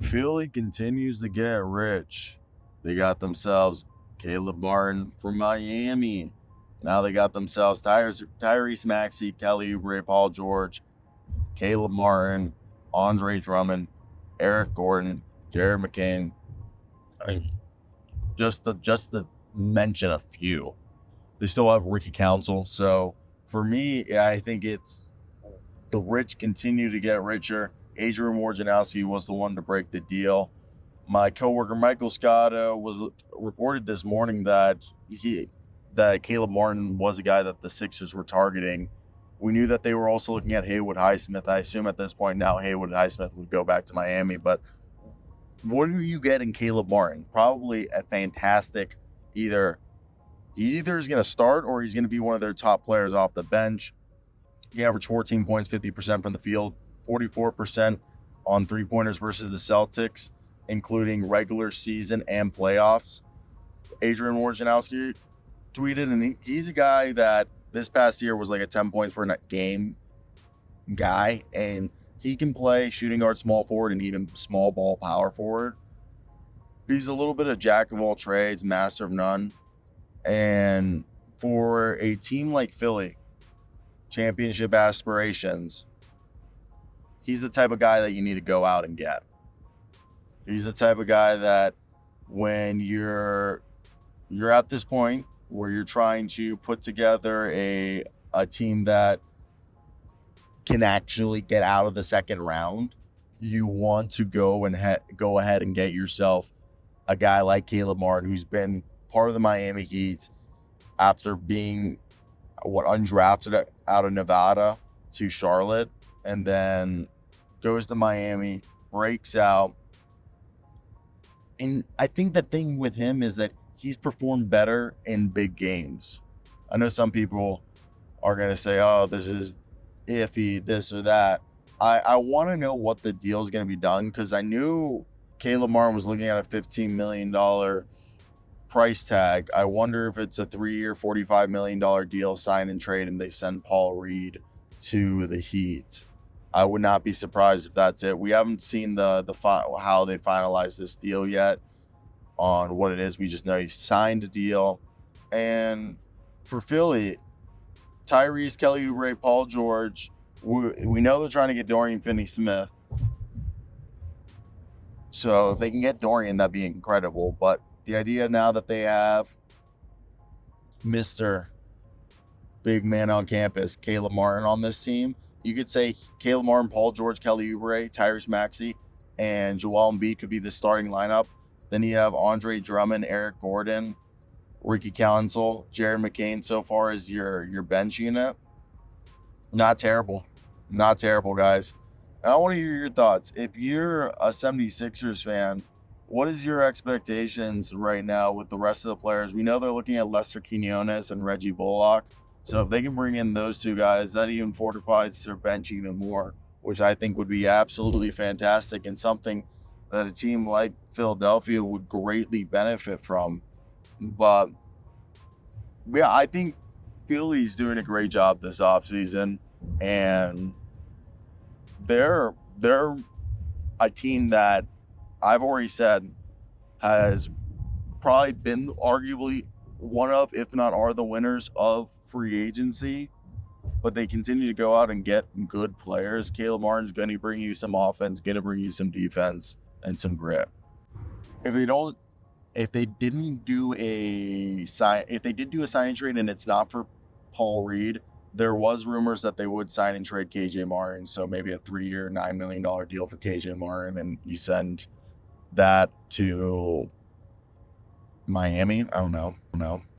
Philly continues to get rich. They got themselves Caleb Martin from Miami. Now they got themselves Tyrese Maxey, Kelly Oubre, Paul George, Caleb Martin, Andre Drummond, Eric Gordon, Jared McCain. I mean, just to mention a few. They still have Ricky Council. So for me, I think it's the rich continue to get richer. Adrian Wojnarowski was the one to break the deal. My coworker Michael Scotto was reported this morning that Caleb Martin was a guy that the Sixers were targeting. We knew that they were also looking at Haywood Highsmith. I assume at this point now Haywood Highsmith would go back to Miami. But what do you get in Caleb Martin? Probably a fantastic he either is going to start or he's going to be one of their top players off the bench. He averaged 14 points, 50% from the field, 44% on three-pointers versus the Celtics, including regular season and playoffs. Adrian Wojnarowski tweeted, and he's a guy that this past year was like a 10 points per game guy, and he can play shooting guard, small forward, and even small ball power forward. He's a little bit of jack of all trades, master of none. And for a team like Philly, championship aspirations, he's the type of guy that you need to go out and get. He's the type of guy that when you're at this point where you're trying to put together a team that can actually get out of the second round, you want to go ahead and get yourself a guy like Caleb Martin, who's been part of the Miami Heat after being undrafted out of Nevada to Charlotte, and then goes to Miami, breaks out. And I think the thing with him is that he's performed better in big games. I know some people are going to say, oh, this is iffy, this or that. I want to know what the deal is going to be done, because I knew Caleb Martin was looking at a $15 million price tag. I wonder if it's a 3-year, $45 million deal, sign and trade, and they send Paul Reed to the Heat. I would not be surprised if that's it. We haven't seen how they finalize this deal yet on what it is. We just know he signed a deal. And for Philly, Tyrese, Kelly Oubre, Paul George, we know they're trying to get Dorian Finney-Smith. So if they can get Dorian, that'd be incredible. But the idea now that they have Mr. Big Man on campus, Caleb Martin, on this team, you could say Caleb Martin, Paul George, Kelly Oubre, Tyrese Maxey, and Joel Embiid could be the starting lineup. Then you have Andre Drummond, Eric Gordon, Ricky Council, Jared McCain so far as your bench unit. Not terrible. Not terrible, guys. And I want to hear your thoughts. If you're a 76ers fan, what is your expectations right now with the rest of the players? We know they're looking at Lester Quinones and Reggie Bullock. So if they can bring in those two guys, that even fortifies their bench even more, which I think would be absolutely fantastic and something that a team like Philadelphia would greatly benefit from. But yeah, I think Philly's doing a great job this offseason, and they're a team that I've already said has probably been arguably one of, if not are the winners of free agency, but they continue to go out and get good players. Caleb Martin's going to bring you some offense, going to bring you some defense and some grit. If they did do a signing trade and it's not for Paul Reed, there was rumors that they would sign and trade KJ Martin. So maybe a 3-year, $9 million deal for KJ Martin, and you send that to Miami. I don't know.